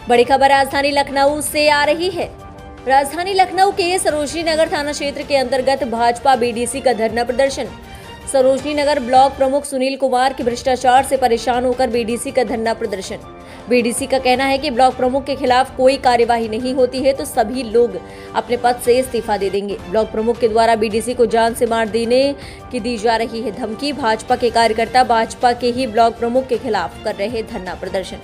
बड़ी खबर राजधानी लखनऊ से आ रही है। राजधानी लखनऊ के सरोजनी नगर थाना क्षेत्र के अंतर्गत भाजपा बीडीसी का धरना प्रदर्शन। सरोजनी नगर ब्लॉक प्रमुख सुनील कुमार के भ्रष्टाचार से परेशान होकर बीडीसी का धरना प्रदर्शन। बीडीसी का कहना है कि ब्लॉक प्रमुख के खिलाफ कोई कार्यवाही नहीं होती है तो सभी लोग अपने पद से इस्तीफा दे देंगे। ब्लॉक प्रमुख के द्वारा बीडीसी को जान से मार देने की दी जा रही है धमकी। भाजपा के कार्यकर्ता भाजपा के ही ब्लॉक प्रमुख के खिलाफ कर रहे धरना प्रदर्शन।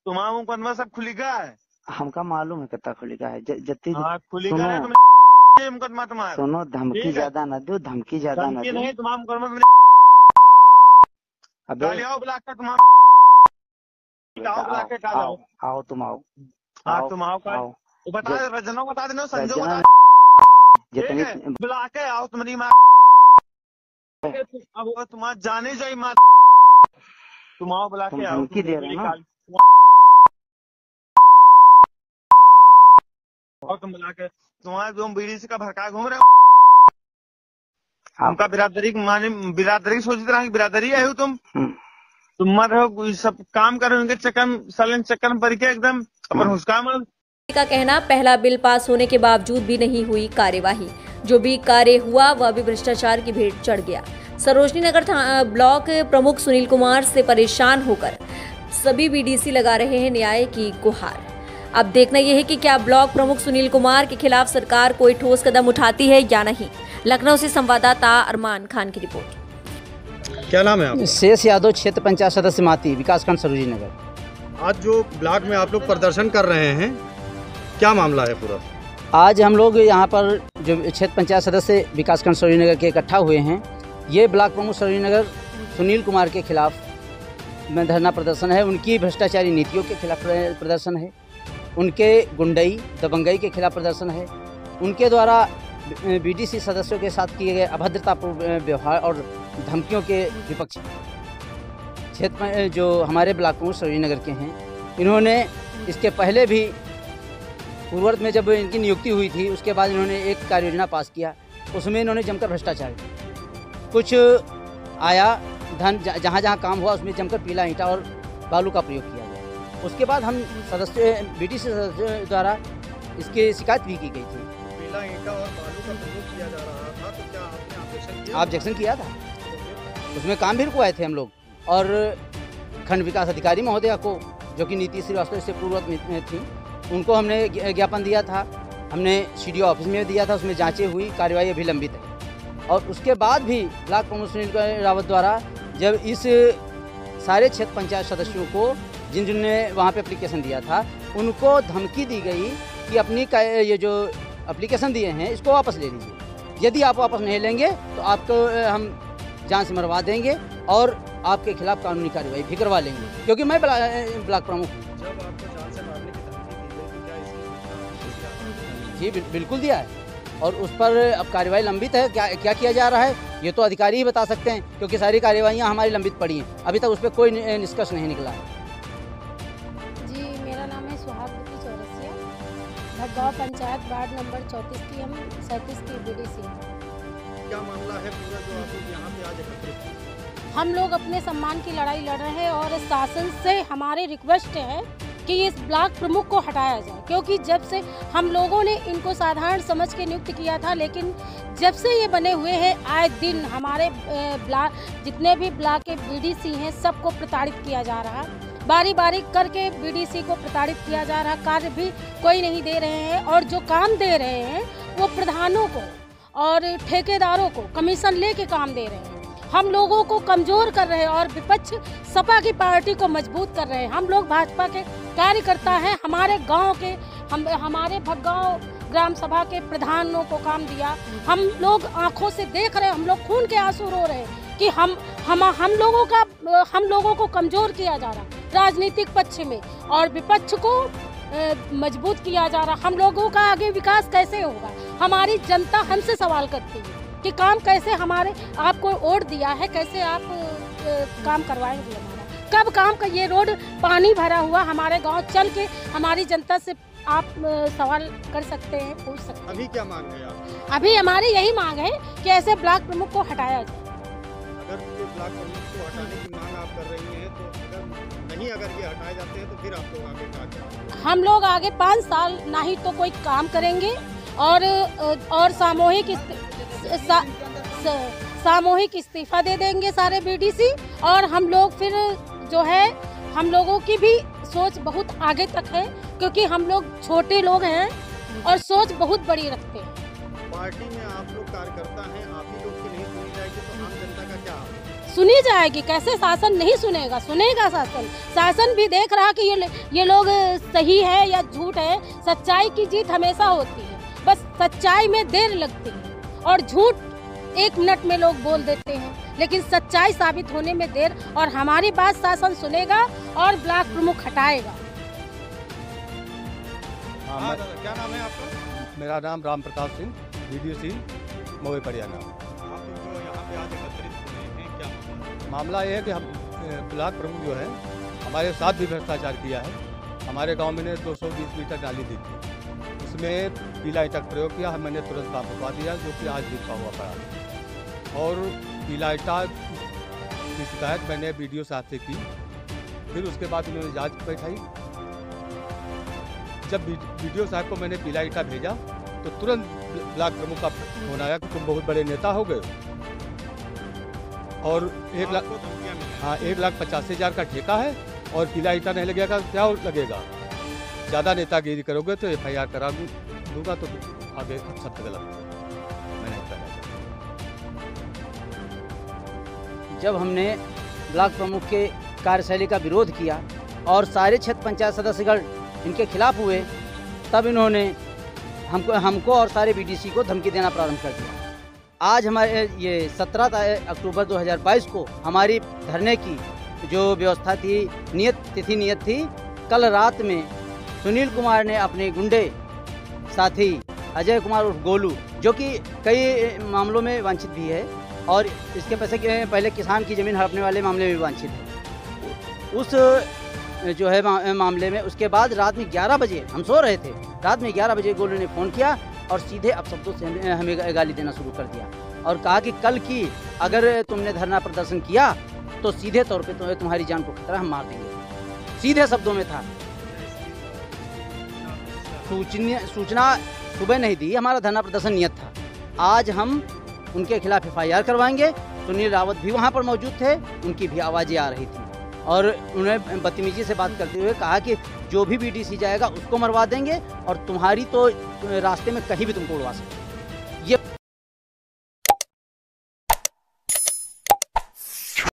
तुम्हारा मुकदमा सब खुलेगा है, हमका मालूम है कितना खुलेगा है। जत्ती खुलेगा है मुकदमा तुम्हारा। सुनो, धमकी ज्यादा न दो, धमकी ज्यादा न दो। नहीं तुम्हारा मुकदमा अबे आओ ब्लॉक का तुम्हारा आओ तुम आओ। हाँ तुम आओ आओ बता रजना बता देना संजय जितनी ब्लॉक है आओ तुम्हारी माँ। अब तुम्हारा जाने जाए माँ, तुम आओ ब्लॉक के आओ। धमकी दे रहे हो और तुम बुला के तुम्हारे जो बीडीसी का भड़का घूम रहे हो। हमका बिरादरी माने बिरादरी सोच रहा है, बिरादरी है तुम मत रहो सब काम करो इनके चक्कर पर के एकदम अपन हुस्का मत। का कहना, पहला बिल पास होने के बावजूद भी नहीं हुई कार्यवाही। जो भी कार्य हुआ वह भी भ्रष्टाचार की भेंट चढ़ गया। सरोजनी नगर ब्लॉक प्रमुख सुनील कुमार से परेशान होकर सभी बीडीसी लगा रहे हैं न्याय की गुहार। अब देखना यह है कि क्या ब्लॉक प्रमुख सुनील कुमार के खिलाफ सरकार कोई ठोस कदम उठाती है या नहीं। लखनऊ से संवाददाता अरमान खान की रिपोर्ट। क्या नाम है आपका? शेष यादव, क्षेत्र पंचायत सदस्य माती, विकासखंड सरोजनी नगर। आज जो ब्लॉक में आप लोग प्रदर्शन कर रहे हैं, क्या मामला है पूरा? आज हम लोग यहाँ पर जो क्षेत्र पंचायत सदस्य विकासखंड सरोजनी नगर के इकट्ठा हुए हैं, ये ब्लॉक प्रमुख सरोजनी नगर सुनील कुमार के खिलाफ में धरना प्रदर्शन है। उनकी भ्रष्टाचारी नीतियों के खिलाफ प्रदर्शन है, उनके गुंडई दबंगई के खिलाफ प्रदर्शन है, उनके द्वारा बीडीसी सदस्यों के साथ किए गए अभद्रतापूर्ण व्यवहार और धमकियों के विपक्ष क्षेत्र में जो हमारे ब्लॉक प्रमुख सरोजनी नगर के हैं, इन्होंने इसके पहले भी पूर्ववर्त में जब इनकी नियुक्ति हुई थी उसके बाद इन्होंने एक कार्य योजना पास किया, उसमें इन्होंने जमकर भ्रष्टाचार किया। कुछ आया धन जहाँ जहाँ काम हुआ उसमें जमकर पीला ईंटा और बालू का प्रयोग किया गया। उसके बाद हम सदस्य बीडीसी सदस्यों द्वारा इसकी शिकायत भी की गई थी। पीला ईंटा और बालू का प्रयोग किया जा रहा था, तो क्या आपने ऑब्जेक्शन किया था? उसमें काम भी रुकवाए थे हम लोग। और खंड विकास अधिकारी महोदया को, जो कि नीति श्रीवास्तव इससे पूर्ववत में थी, उनको हमने ज्ञापन दिया था, हमने सीडीओ ऑफिस में दिया था, उसमें जांचें हुई, कार्यवाही अभी लंबित है। और उसके बाद भी ब्लॉक प्रमुख सुनील रावत द्वारा जब इस सारे क्षेत्र पंचायत सदस्यों को जिनने वहाँ पे एप्लीकेशन दिया था, उनको धमकी दी गई कि अपनी ये जो एप्लीकेशन दिए हैं इसको वापस ले लीजिए। यदि आप वापस नहीं लेंगे तो आपको हम जान से मरवा देंगे और आपके खिलाफ कानूनी कार्रवाई भी करवा लेंगे, क्योंकि मैं ब्लॉक प्रमुख हूँ। जब आपको जान से मारने की धमकी दी गई तो क्या इसकी जी बिल्कुल दिया है और उस पर अब कार्रवाई लंबित है। क्या किया जा रहा है ये तो अधिकारी ही बता सकते हैं, क्योंकि सारी कार्यवाहियाँ हमारी लंबित पड़ी हैं, अभी तक उस पर कोई निष्कर्ष नहीं निकला है। जी, मेरा नाम है सुहागवती चौरसिया, भटगांव पंचायत वार्ड नंबर 34 की हम 37 की बीडीसी हैं। क्या मामला है पूरा जो आप लोग यहाँ पे आज एकत्रित हैं? हम लोग अपने सम्मान की लड़ाई लड़ रहे हैं और शासन से हमारी रिक्वेस्ट है कि इस ब्लॉक प्रमुख को हटाया जाए, क्योंकि जब से हम लोगों ने इनको साधारण समझ के नियुक्त किया था, लेकिन जब से ये बने हुए हैं आए दिन हमारे ब्लॉक जितने भी ब्लॉक के बीडीसी हैं सबको प्रताड़ित किया जा रहा है। बारी बारी करके बीडीसी को प्रताड़ित किया जा रहा, कार्य भी कोई नहीं दे रहे हैं और जो काम दे रहे हैं वो प्रधानों को और ठेकेदारों को कमीशन लेके काम दे रहे हैं। हम लोगों को कमजोर कर रहे हैं और विपक्ष सपा की पार्टी को मजबूत कर रहे हैं। हम लोग भाजपा के कार्यकर्ता हैं, हमारे गांव के हमारे भटगांव ग्राम सभा के प्रधानों को काम दिया। हम लोग आंखों से देख रहे हैं, हम लोग खून के आंसू रो रहे हैं कि हम लोगों को कमजोर किया जा रहा राजनीतिक पक्ष में और विपक्ष को मजबूत किया जा रहा। हम लोगों का आगे विकास कैसे होगा? हमारी जनता हमसे सवाल करती है कि काम कैसे हमारे आपको वोट दिया है, कैसे आप काम करवाएंगे हमारा? कब काम का ये रोड पानी भरा हुआ हमारे गांव चल के हमारी जनता से आप सवाल कर सकते हैं, पूछ सकते हैं। अभी क्या मांग है आप? अभी हमारी यही मांग है कि ऐसे ब्लॉक प्रमुख को हटाया जाए। अगर ये ब्लॉक प्रमुख को हटाने की मांग आप कर रही हैं तो अगर ये हटाए जाते हैं तो फिर आप लोग आगे क्या करेंगे? हम लोग आगे 5 साल ना ही तो कोई काम करेंगे और सामूहिक इस्तीफा दे देंगे सारे बीडीसी। और हम लोग फिर जो है, हम लोगों की भी सोच बहुत आगे तक है, क्योंकि हम लोग छोटे लोग हैं और सोच बहुत बड़ी रखते हैं। पार्टी में आप लोग कार्यकर्ता हैं, आप ही लोग की नहीं सुनी जाएगी तो आम जनता का क्या हाल है? सुनी जाएगी, कैसे शासन नहीं सुनेगा? सुनेगा शासन। शासन भी देख रहा कि ये लोग सही है या झूठ है। सच्चाई की जीत हमेशा होती है, बस सच्चाई में देर लगती है और झूठ 1 मिनट में लोग बोल देते हैं, लेकिन सच्चाई साबित होने में देर। और हमारी बात शासन सुनेगा और ब्लॉक प्रमुख हटाएगा। हाँ, क्या नाम है आपका? मेरा नाम राम प्रताप सिंह, बीडीसी मऊ परियाना। आप जो यहाँ पे आज एकत्रित हुए हैं, क्या मामला? मामला ये है कि हम ब्लॉक प्रमुख जो है हमारे साथ भी भ्रष्टाचार किया है। हमारे गांव में ने 220 मीटर नाली दी थी, उसमें पीला ईटा का प्रयोग किया। मैंने तुरंत काम रुकवा दिया, जो कि आज लिखा हुआ पड़ा। और पीला ईटा की शिकायत मैंने BDO साहब से की। फिर उसके बाद उन्होंने जांच बैठाई। जब BDO साहब को मैंने पीला ईटा भेजा तो तुरंत ब्लॉक प्रमुख का फोन आया कि तुम बहुत बड़े नेता हो गए और 1,85,000 का ठेका है और पीला ईटा नहीं लगेगा, क्या लगेगा? ज़्यादा नेतागिरी करोगे तो FIR करा दूंगा, तो आगे सब गलत मैं नहीं करना चाहता। जब हमने ब्लॉक प्रमुख के कार्यशैली का विरोध किया और सारे क्षेत्र पंचायत सदस्यगण इनके खिलाफ हुए, तब इन्होंने हमको और सारे BDC को धमकी देना प्रारंभ कर दिया। आज हमारे ये 17 अक्टूबर 2022 को हमारी धरने की जो व्यवस्था थी, तिथि नियत थी, कल रात में सुनील कुमार ने अपने गुंडे साथी अजय कुमार उर्फ गोलू, जो कि कई मामलों में वांछित भी है और इसके पहले किसान की ज़मीन हड़पने वाले मामले में भी वांछित है, उस जो है मामले में। उसके बाद रात में 11 बजे हम सो रहे थे, रात में 11 बजे गोलू ने फ़ोन किया और सीधे अपशब्दों से हमें गाली देना शुरू कर दिया और कहा कि कल की अगर तुमने धरना प्रदर्शन किया तो सीधे तौर पे तुम्हारी जान को खतरा, हम मार देंगे। सीधे शब्दों में था। सूचना सुबह नहीं दी, हमारा धरना प्रदर्शन नियत था। आज हम उनके खिलाफ FIR करवाएंगे। सुनील रावत भी वहाँ पर मौजूद थे, उनकी भी आवाज़ें आ रही थी और उन्हें बदतमीजी से बात करते हुए कहा कि जो भी BDC जाएगा उसको मरवा देंगे और तुम्हारी तो रास्ते में कहीं भी तुमको उड़वा सकते। ये